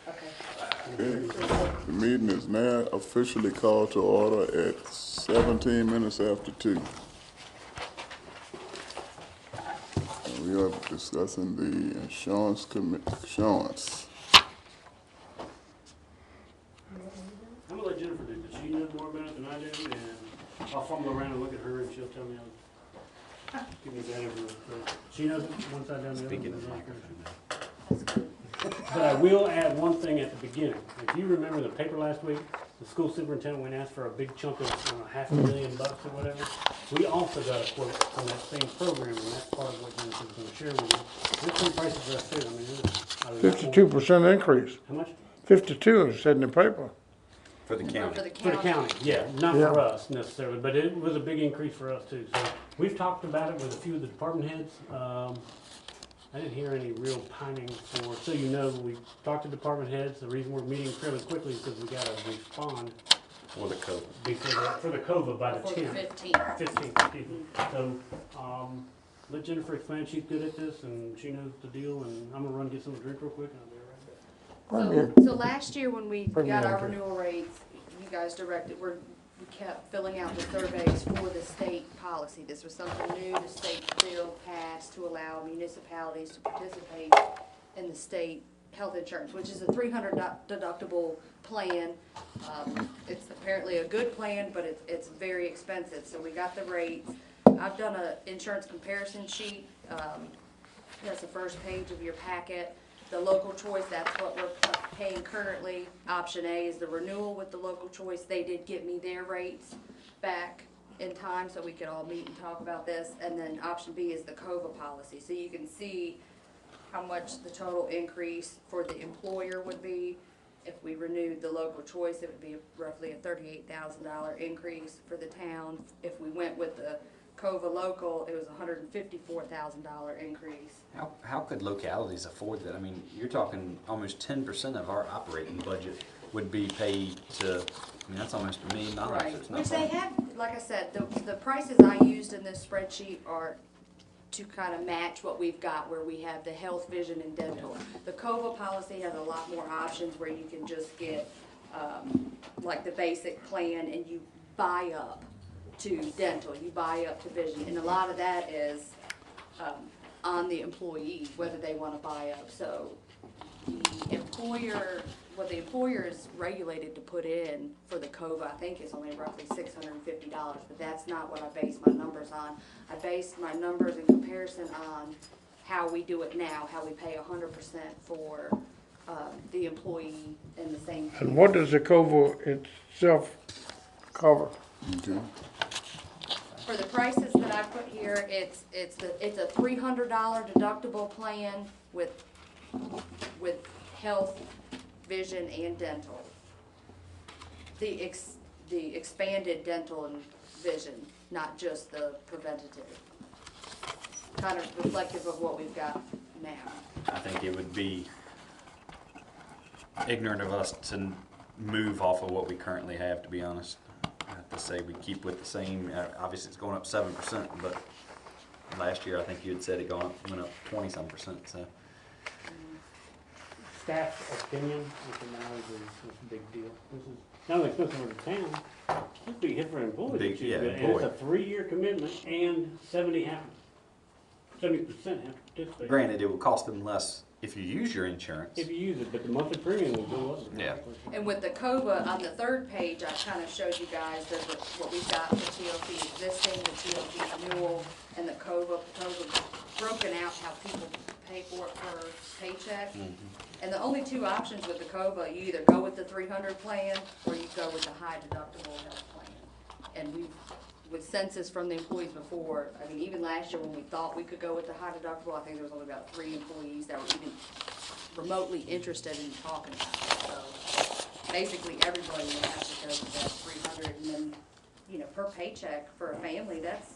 Okay. The meeting is now officially called to order at 17 minutes after 2. And we are discussing the insurance. I'm gonna let Jennifer do this. She knows more about it than I do, and I'll fumble around and look at her, and she'll tell me. Give me that info. She knows it one side down the other. Speaking of one side. microphone. But I will add one thing at the beginning. If you remember the paper last week, the school superintendent went and asked for a big chunk of $500,000 or whatever. We also got a quote on that same program, and that's part of what Jennifer's gonna share with you. This one prices for us too. I mean, it's 52% increase. how much? 52 is said in the paper. For the county. For the county, yeah, not Yeah. for us necessarily, but it was a big increase for us too. So we've talked about it with a few of the department heads. I didn't hear any real timing for, so you know, we talked to department heads. The reason we're meeting fairly quickly is because we gotta respond Or the code. for the COVA by the For the 10th. 15th. 15th, excuse me. So, let Jennifer explain. She's good at this and she knows the deal, and I'm gonna run get something to drink real quick and I'll be right back. So last year when we Bring me got our over. renewal rates, you guys directed, we kept filling out the surveys for the state policy. This was something new the state bill passed to allow municipalities to participate in the state health insurance, which is a $300 deductible plan. It's apparently a good plan, but it's very expensive, so we got the rates. I've done an insurance comparison sheet. That's the first page of your packet. The local choice, that's what we're paying currently. Option A is the renewal with the local choice. They did get me their rates back in time so we could all meet and talk about this. And then option B is the COVA policy. So you can see how much the total increase for the employer would be. If we renewed the local choice, it would be roughly a $38,000 increase for the town. If we went with the COVA local, it was a $154,000 increase. How could localities afford that? I mean, you're talking almost 10% of our operating budget would be paid to, I mean, that's almost $1 million. Right, It's not which they fun. have, like I said, the prices I used in this spreadsheet are to kind of match what we've got, where we have the health, vision, and dental. The COVA policy has a lot more options where you can just get, like the basic plan, and you buy up to dental, you buy up to vision, and a lot of that is on the employee, whether they want to buy up. So the employer, what the employer is regulated to put in for the COVA, I think is only roughly $650, but that's not what I base my numbers on. I base my numbers in comparison on how we do it now, how we pay 100% for the employee in the same. And what does the COVA itself cover? Okay. For the prices that I put here, it's a $300 deductible plan with health, vision, and dental. The expanded dental and vision, not just the preventative. Kind of reflective of what we've got now. I think it would be ignorant of us to move off of what we currently have, to be honest. I have to say we keep with the same, obviously it's going up 7%, but last year I think you had said it went up 20-some%, so. Staff's opinion, which in my eyes is a big deal. This is not only expensive for the town, it's a big hit for employees. Big, yeah, And it's employee. a 3-year commitment, and 70% have to participate. Granted, it would cost them less if you use your insurance. If you use it, but the monthly premium will go up. Yeah. And with the COVA, on the third page, I kind of showed you guys what we've got for TOP existing, the TOP renewal, and the COVA proposal, broken out how people pay for it per paycheck. And the only two options with the COVA, you either go with the 300 plan, or you go with the high deductible health plan. And with census from the employees before, I mean, even last year when we thought we could go with the high deductible, I think there was only about 3 employees that were even remotely interested in talking about it. So basically everybody would have to go with that 300, and then, you know, per paycheck for a family, that's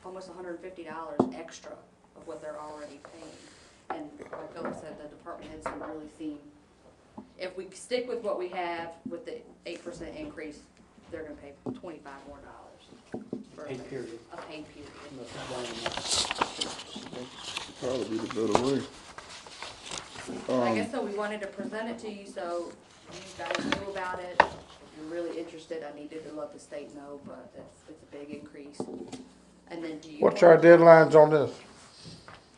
almost $150 extra of what they're already paying. And like Philip said, the department heads have really seen, if we stick with what we have with the 8% increase, they're gonna pay $25 more for Pay period. a pay period. Unless it's blind enough. Probably be the better way. I guess so, we wanted to present it to you, so you guys knew about it. If you're really interested, I needed to let the state know, but it's a big increase. And then do you? What's our deadlines on this?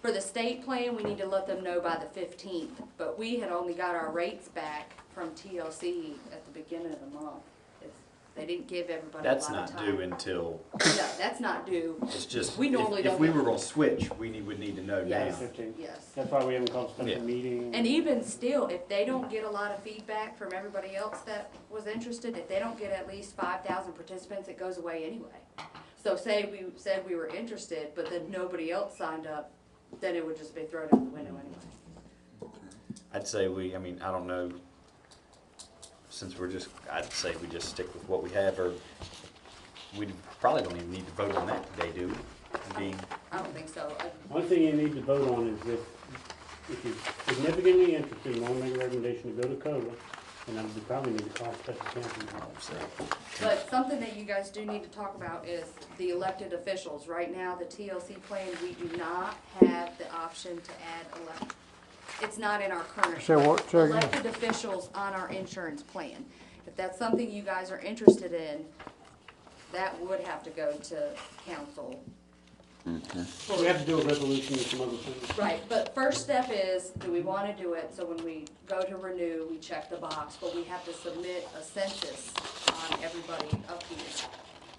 For the state plan, we need to let them know by the 15th, but we had only got our rates back from TLC at the beginning of the month. They didn't give everybody a lot That's of not time. due until, No, that's not due. it's just, We normally if don't we get- were gonna switch, would need to know now. Yes. 15. Yes. That's why we haven't called a Yeah. special meeting. And even still, if they don't get a lot of feedback from everybody else that was interested, if they don't get at least 5,000 participants, it goes away anyway. So say we said we were interested, but then nobody else signed up, then it would just be thrown out the window anyway. I'd say I don't know, since I'd say we just stick with what we have, or we probably don't even need to vote on that today, do we? I don't think so. One thing you need to vote on is if you're significantly interested, you want to make a recommendation to go to COLA, then we probably need to call a special council meeting. But something that you guys do need to talk about is the elected officials. Right now, the TLC plan, we do not have the option to add it's not in our current. Say what, say again? Elected officials on our insurance plan. If that's something you guys are interested in, that would have to go to council. We have to do a resolution and some other things. Right, but first step is, do we wanna do it? So when we go to renew, we check the box, but we have to submit a census on everybody up here.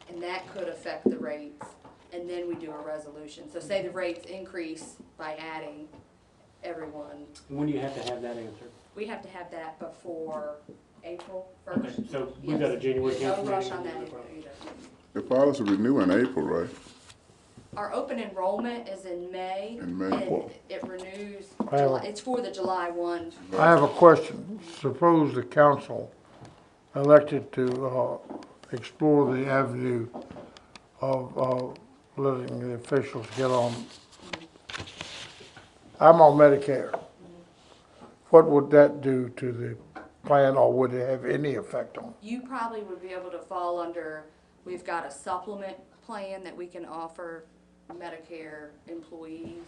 And that could affect the rates, and then we do a resolution. So say the rates increase by adding everyone, And when do you have to have that answer? we have to have that before April Okay, first. so we've got a January No council rush meeting. on that No either. problem. The policy renew in April, right? Our open enrollment is in May. In May. And it renews, I have a- it's for the July 1. I have a question. Suppose the council elected to, explore the avenue of, letting the officials get on. I'm on Medicare. What would that do to the plan, or would it have any effect on it? You probably would be able to fall under, we've got a supplement plan that we can offer Medicare employees.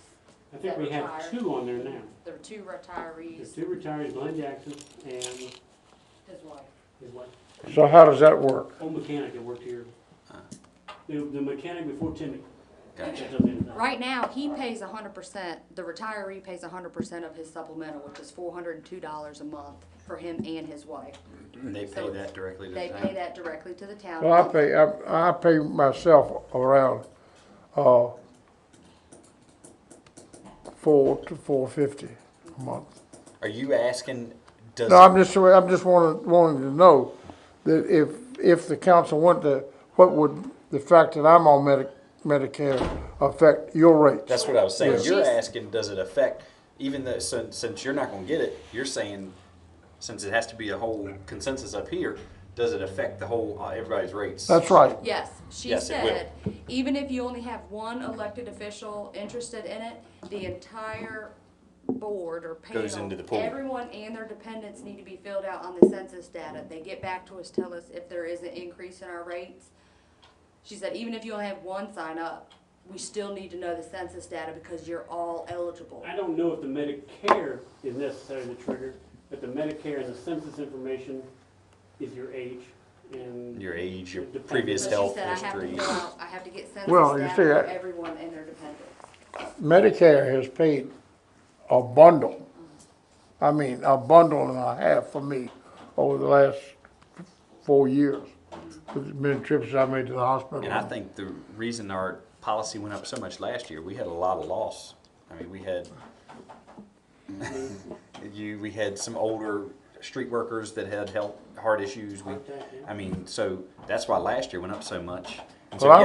I think we have Retired. 2 on there now. There are 2 There's retirees, 2 retirees, Glenn Jackson and his wife. his wife. So how does that work? Old mechanic that worked here. The mechanic before Timmy. Gotcha. That does anything. Right now, he pays 100%, the retiree pays 100% of his supplemental, which is $402 a month for him and his wife. They pay that directly to the They town? pay that directly to the town. Well, I pay myself around, $4 to $4.50 a month. Are you asking, does? No, I'm just wanting to know that if the council went to, what would the fact that I'm on Medicare affect your rates? That's what I was saying. Yes. You're asking, does it affect, even though, since you're not gonna get it, you're saying, since it has to be a whole consensus up here, does it affect the whole, everybody's rates? That's right. Yes, she Yes, it will. said, even if you only have one elected official interested in it, the entire board or panel, Goes into the pool. everyone and their dependents need to be filled out on the census data. They get back to us, tell us if there is an increase in our rates. She said, even if you only have one sign up, we still need to know the census data because you're all eligible. I don't know if the Medicare is necessarily the trigger, but the Medicare and the census information is your age and. Your age, your It depends. previous But she health said, history. I have to get census Well, you data see, for I- everyone and their dependents. Medicare has paid a bundle, I mean, a bundle and a half for me over the last 4 years. There's been trips I made to the hospital. And I think the reason our policy went up so much last year, we had a lot of loss. I mean, we had, we had some older street workers that had heart issues. I mean, so that's why last year went up so much. And so Well,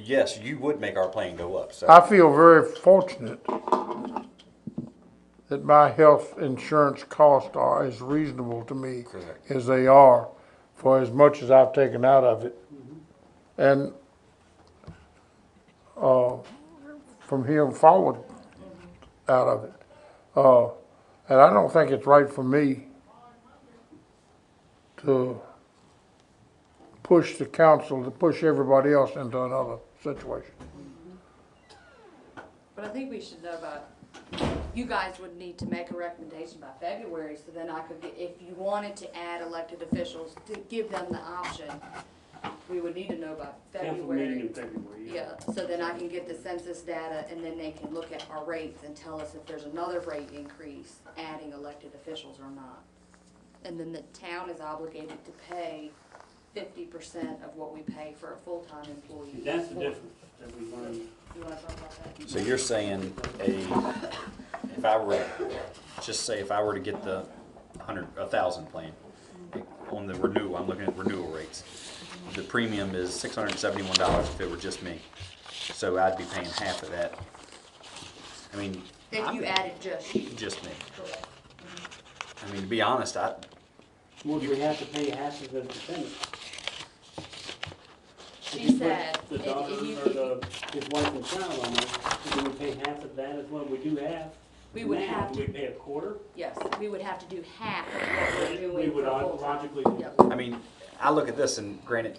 yes, you would make our plan go up, so. I feel very fortunate that my health insurance costs are as reasonable to me Correct. as they are for as much as I've taken out of it. And, from here forward out of it. And I don't think it's right for me to push the council, to push everybody else into another situation. But I think we should know about you guys would need to make a recommendation by February, so then I could get, if you wanted to add elected officials, to give them the option, we would need to know by Council meeting in February. February. Yeah, so then I can get the census data, and then they can look at our rates and tell us if there's another rate increase, adding elected officials or not. And then the town is obligated to pay 50% of what we pay for a full-time employee. See, that's the difference that we learned. You wanna talk about that? So you're saying if I were, just say if I were to get the 1,000 plan on the renewal, I'm looking at renewal rates. The premium is $671 if it were just me. So I'd be paying half of that. I mean, If you added just you. just me. Correct. I mean, to be honest, Would we have to pay half of the percentage? She If you put said, the if daughter you- or his wife and child on it, do we pay half of that as well? We do half. We would Now, have do we to, pay a quarter? yes, we would have to do half of what we're doing We would for full-time. logically. Yep. I mean, I look at this and granted,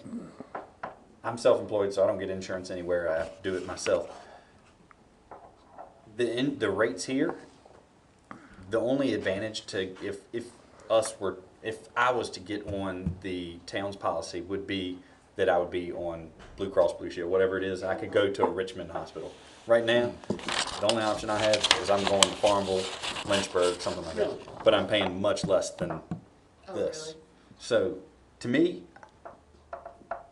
I'm self-employed, so I don't get insurance anywhere. I have to do it myself. The rates here, the only advantage to if I was to get on the town's policy would be that I would be on Blue Cross Blue Shield, whatever it is. I could go to a Richmond hospital. Right now, the only option I have is I'm going to Farmville, Lynchburg, something like that. Really? But I'm paying much less than Oh, this. really? So, to me,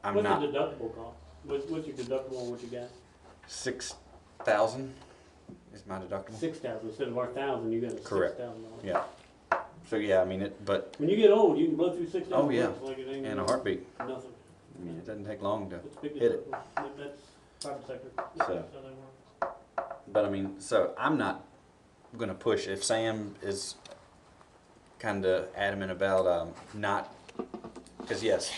I'm What's not the deductible cost? What's your deductible on what you got? 6,000 is my deductible. 6,000 instead of our 1,000. You got a Correct. $6,000. Yeah. So yeah, I mean but When you get old, you can blow through 6,000. oh yeah, like it ain't in a heartbeat. nothing. I mean, it doesn't take long to It's big hit it. deductible. That's private sector. So. That's how they work. But I mean, so I'm not gonna push if Sam is kind of adamant about not, because yes,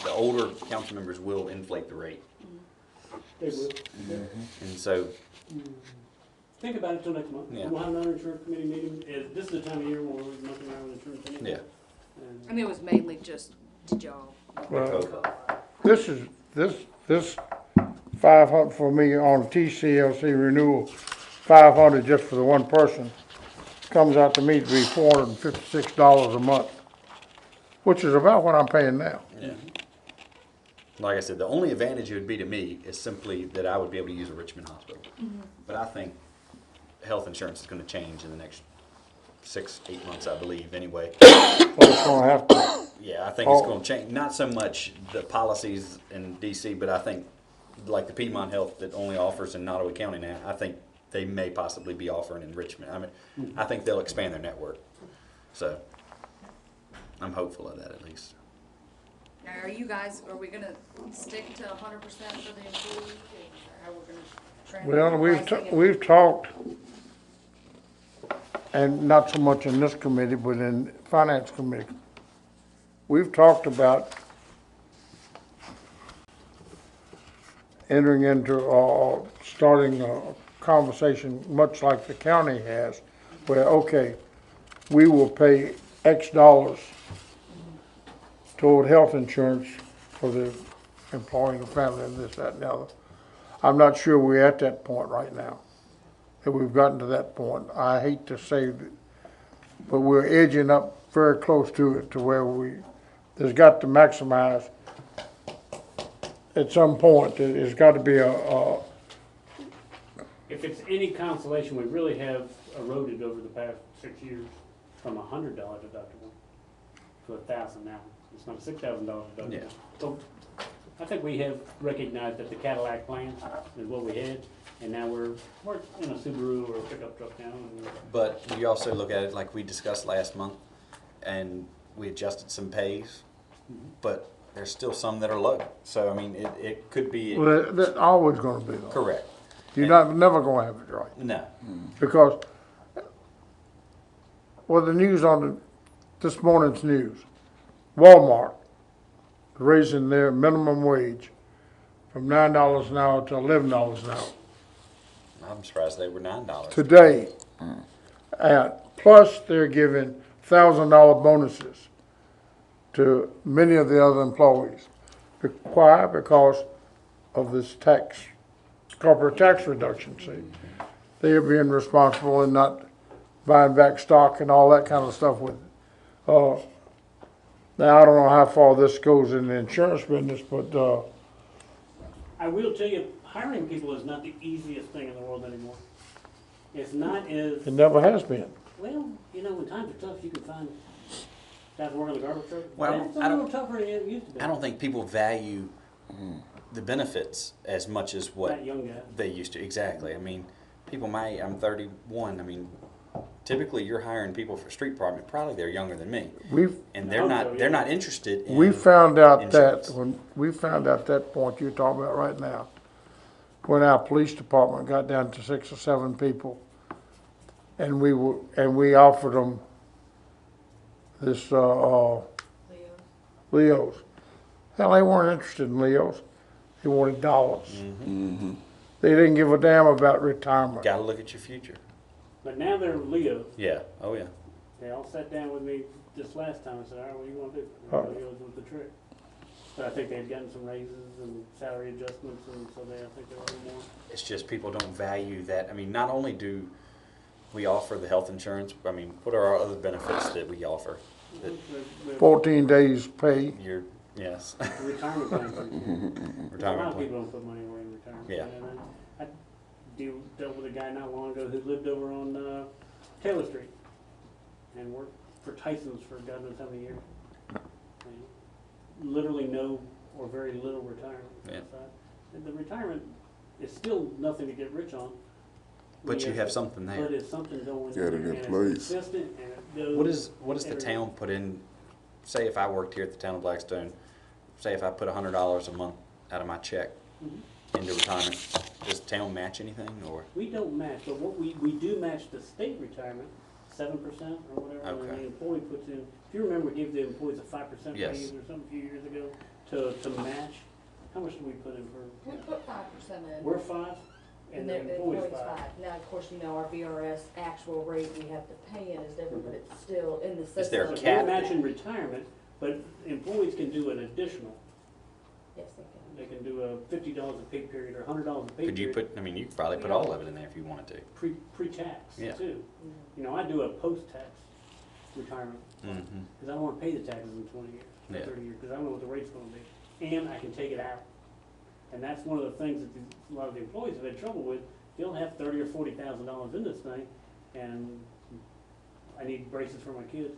the older council members will inflate the rate, They will. and so Think about it till next month. Yeah. We'll have another insurance committee meeting. This is the time of year when we're mucking around with insurance anyway. yeah. And I mean, it was mainly just, did y'all? Well, this 500 for me on TCLC renewal, 500 just for the one person, comes out to me to be $456 a month, which is about what I'm paying now. Yeah. Like I said, the only advantage it would be to me is simply that I would be able to use a Richmond hospital. But I think health insurance is going to change in the next 6-8 months, I believe, anyway. So it's gonna have to, Yeah, I think it's going to change. Not so much the policies in DC, but I think like the Piedmont Health that only offers in Nottaway County now, I think they may possibly be offering in Richmond. I mean, I think they'll expand their network. So I'm hopeful of that at least. Now, are we gonna stick to 100% for the employee? Or how we're gonna trend? well, pricing and- we've talked, and not so much in this committee, but in finance committee. We've talked about entering into, or starting a conversation much like the county has, where, okay, we will pay X dollars toward health insurance for the employee, the family, and this, that, and the other. I'm not sure we're at that point right now, that we've gotten to that point. I hate to say that, but we're edging up very close to it, to where there's got to maximize. At some point, there's got to be if it's any consolation, we really have eroded over the past 6 years from $100 deductible to $1,000 now. It's not a $6,000 deductible. Yeah. So I think we have recognized that the Cadillac plan is what we had, and now we're in a Subaru or a pickup truck now. And But you also look at it like we discussed last month, and we adjusted some pays, but there's still some that are low. So, I mean, it could be well, that's always gonna be though. correct. You're never gonna have it right. No. Because, well, the news this morning's news, Walmart raising their minimum wage from $9 an hour to $11 an hour I'm surprised they were $9. today. And plus, they're giving $1,000 bonuses to many of the other employees. Why? Because of this corporate tax reduction, see. they're being responsible and not buying back stock and all that kind of stuff with it. Now, I don't know how far this goes in the insurance business, but, I will tell you, hiring people is not the easiest thing in the world anymore. It's not as, it never has been. well, you know, when times are tough, you can find guys working the garbage truck. Well, That's I a don't- little tougher than it used to be. I don't think people value the benefits as much as what That young guy. they used to. Exactly. I mean, people my I'm 31. I mean, typically you're hiring people for street department. Probably they're younger than me, We've, and they're Oh, not. so, yeah. They're not interested in. we found out that, insurance. when, we found out that point you're talking about right now, when our police department got down to 6 or 7 people, and we offered them this, Leos. Hell, they weren't interested in Leos. They wanted dollars. They didn't give a damn about retirement. Got to look at your future. But now they're Leos. Yeah. Oh yeah. They all sat down with me this last time and said, all right, what do you want to do? Leos was the trick. But I think they've gotten some raises and salary adjustments, and so I think they're a little more. It's just people don't value that. I mean, not only do we offer the health insurance, I mean, what are our other benefits that we offer? That The 14 days pay. you're, yes, retirement plans. A lot retirement of people plan. don't put money away in retirement. Yeah. And I dealt with a guy not long ago who lived over on Taylor Street and worked for Tyson's for God knows how many years. And literally no or very little retirement. Yeah. And the retirement is still nothing to get rich on. But you Yes, have something there. But it's something going Got it in in there, and place. it's consistent and it goes. What does the every- town put in? Say if I worked here at the town of Blackstone, say if I put $100 a month out of my check Mhm. into retirement, does the town match anything or? We don't match, but what we do match the state retirement, 7% or whatever, and then Okay. the employee puts in, if you remember, we gave the employees a 5% Yes. raise or something a few years ago to match. How much do we put in for? We put 5% in. We're 5 and the the employee's employee's 5. Now, of course, you know, our VRS actual rate we have to pay in is different, but it's still in the system. Is there a So cap? we're matching retirement, but employees can do an additional. Yes, they can. They can do a $50 a pay period or $100 a pay Could you period. put? I mean, you could probably put all of it in there if you wanted to. Pre-tax Yeah. too. You know, I do a post-tax retirement. Mm-hmm. Because I don't want to pay the taxes in 20 years, or Yeah. 30 years, because I don't know what the rate's going to be. And I can take it out. And that's one of the things that a lot of the employees have had trouble with. They'll have $30,000 or $40,000 in this thing, and I need braces for my kids.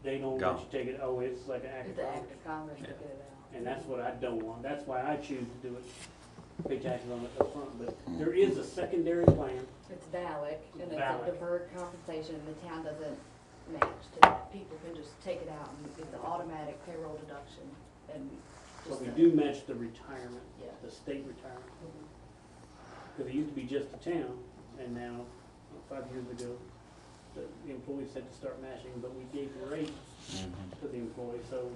They don't let Gone. you take it, oh, it's like an act of It's the Congress. act of Congress to Yeah. get it out. And that's what I don't want. That's why I choose to do it, pay taxes on it up front. But there is a secondary plan. It's VALIC, and it's a VALIC. deferred compensation, and the town doesn't match to that. People can just take it out, and it's an automatic payroll deduction, and But just. we do match the retirement, Yeah. the state retirement. Because it used to be just the town, and now, 5 years ago, the employees had to start matching, but we gave the rate to the employees, so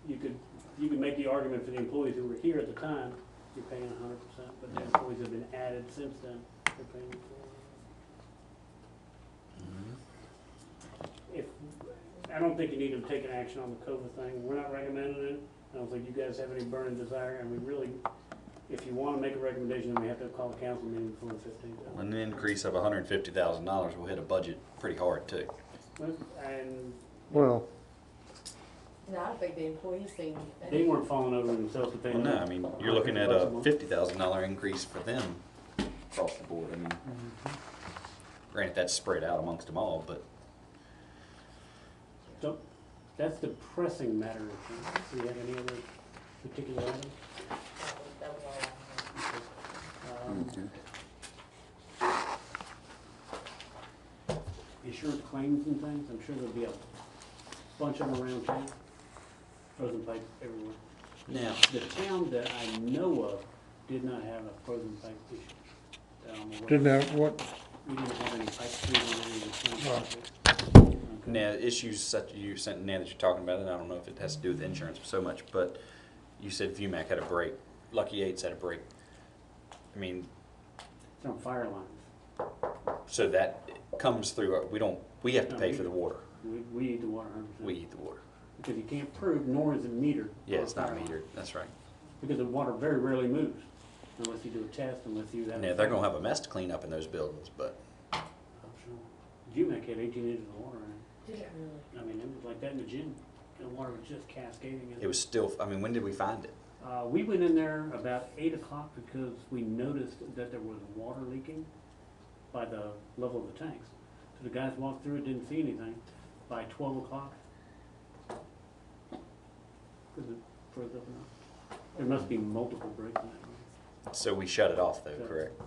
you could make the argument for the employees who were here at the time, you're paying 100%, but the Yeah. employees have been added since then, they're paying if, I don't think you need to take an action on the COVID thing, we're not recommending it, I don't think you guys have any burning desire, and we really, if you wanna make a recommendation, then we have to call a council meeting before the 15th. An increase of $150,000 will hit a budget pretty hard too. And Well, No, I don't think the employees seem. they weren't falling over themselves to pay. Well, no, I mean, you're looking at a $50,000 increase for them across the board. I mean, granted, that's spread out amongst them all, but So, that's the pressing matter. Do you have any other particular items? That was all I had. Insurance claims and things, I'm sure there'll be a bunch of them around town. Frozen pipe everywhere. now, The town that I know of did not have a frozen pipe issue. that I'm aware of. didn't have, what, We didn't have any pipe freezing or anything. Right. Okay. now issues such you sent now that you're talking about it, I don't know if it has to do with insurance so much, but you said VMAC had a break, Lucky Eights had a break. I mean, It's on fire lines. so that comes through. We have to No, pay we- for the water. We eat the water 100%. We eat the water. Because you can't prove, nor is it metered. Yeah, on it's not fire line. metered. That's right. Because the water very rarely moves. unless you do a test, unless you have. Yeah, they're gonna have a mess to clean up in those buildings, but I'm sure. GMAC had 18 inches of water in Did it really? it. I mean, it was like that in the gym. The water was just cascading in. it was still, I mean, when did we find it? We went in there about 8 o'clock because we noticed that there was water leaking by the level of the tanks. So the guys walked through it, didn't see anything. By 12 o'clock, because it froze up enough. There must be multiple breaks in that room. So we shut it off though, correct?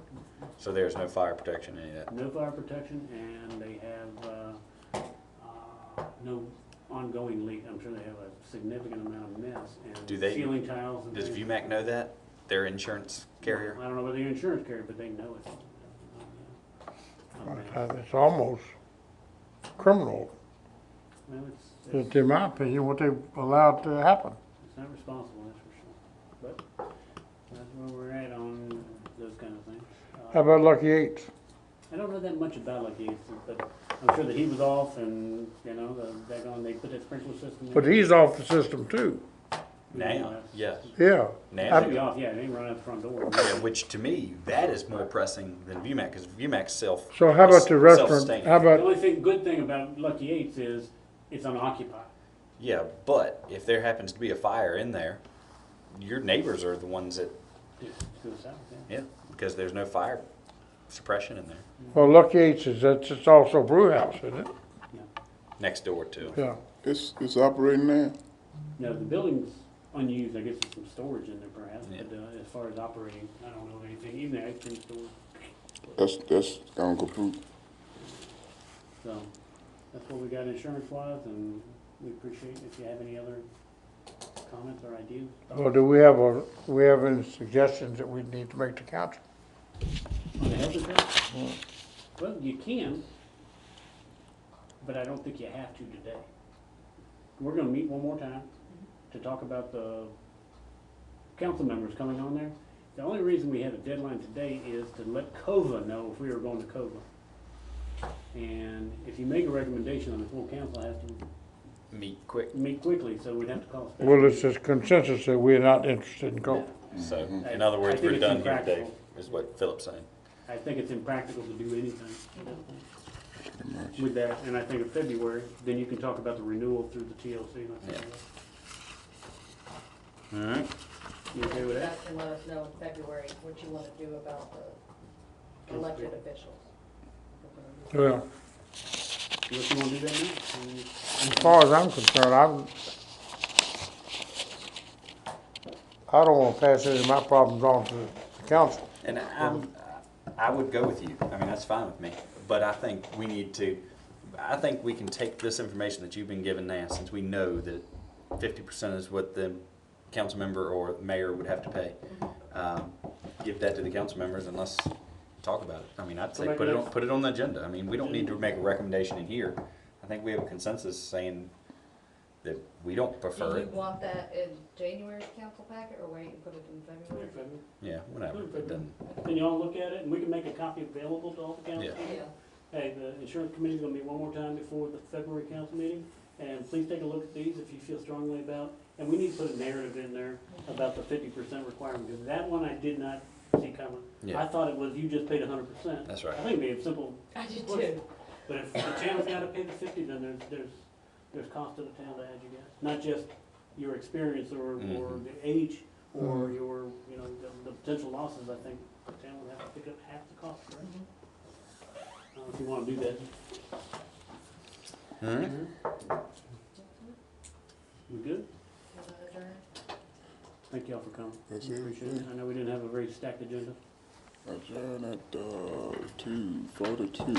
So there's no fire protection, any of that? No fire protection, and they have no ongoing leak. I'm sure they have a significant amount of mess Do and they- ceiling tiles and Does things. VMAC know that? Their insurance carrier? I don't know whether they're insurance carrier, but they know it. It's almost criminal, Well, it's in my opinion, what they allowed to happen. It's not responsible, that's for sure. But that's where we're at on those kind of things. How about Lucky Eights? I don't know that much about Lucky Eights, but I'm sure that he was off and, you know, they put that sprinkler system in. But he's off the system too. Now, yeah. Yeah. Now, Should be off, yeah, they run out the front door. yeah, which to me, that is more pressing than VMAC, because VMAC's So how about the restaurant, self-sustaining. how The about, only good thing about Lucky Eights is it's unoccupied. Yeah, but if there happens to be a fire in there, your neighbors are the ones that, Just to the south, yeah. yeah, because there's no fire suppression in there, well, Lucky Eights it's also brew house, isn't it? next door to. Yeah. It's operating now? No, the building's unused, I guess there's some storage in there perhaps, Yeah. but as far as operating, I don't know of anything, even the ice cream store. That's gone kaput. So, that's what we got insurance-wise, and we appreciate if you have any other comments or ideas. Well, do we have any suggestions that we need to make to council? On the health insurance? Well, you can, but I don't think you have to today. We're gonna meet one more time to talk about the council members coming on there. The only reason we had a deadline today is to let COVA know if we were going to COVA. And if you make a recommendation on the full council, has to Meet quick, meet quickly, so we'd have to call a special. Well, it's a consensus that we're not interested in going. so I- in other I words, think we're it's done here today, impractical. is what Philip's saying. I think it's impractical to do anything with that, and I think in February, then you can talk about the renewal through the TLC. and I think All right. You okay with You that? guys can let us know in February what you wanna do about the elected officials. Well, Unless you wanna do that now? as far as I'm concerned, I don't wanna pass any of my problems on to the council. And I would go with you. I mean, that's fine with me. But I think we need to, I think we can take this information that you've been given now, since we know that 50% is what the council member or mayor would have to pay. Give that to the council members and let's talk about it. I mean, I'd say put it on the agenda. I mean, we don't need to make a recommendation in here. I think we have a consensus saying that we don't prefer Do you it. want that in January's council packet, or wait and put it in February? Yeah, whatever. It doesn't. Then y'all look at it, and we can make a copy available to all the council. Yeah. Yeah. Hey, the insurance committee's gonna meet one more time before the February council meeting, and please take a look at these if you feel strongly about, and we need to put a narrative in there about the 50% requirement, because that one I did not see coming. Yeah. I thought it was you just paid 100%. That's right. I think it'd be a simple, I did too. but if the town's gotta pay the 50, then there's cost to the town to add you guys, not just your experience or Mhm. the age or your, you know, the potential losses. I think the town would have to pick up half the cost, right? If you wanna do that. All right. We good? Was that adjourned? Thank y'all for coming. That's Appreciate it. everything. I know we didn't have a very stacked agenda. Adjourn at 2:42.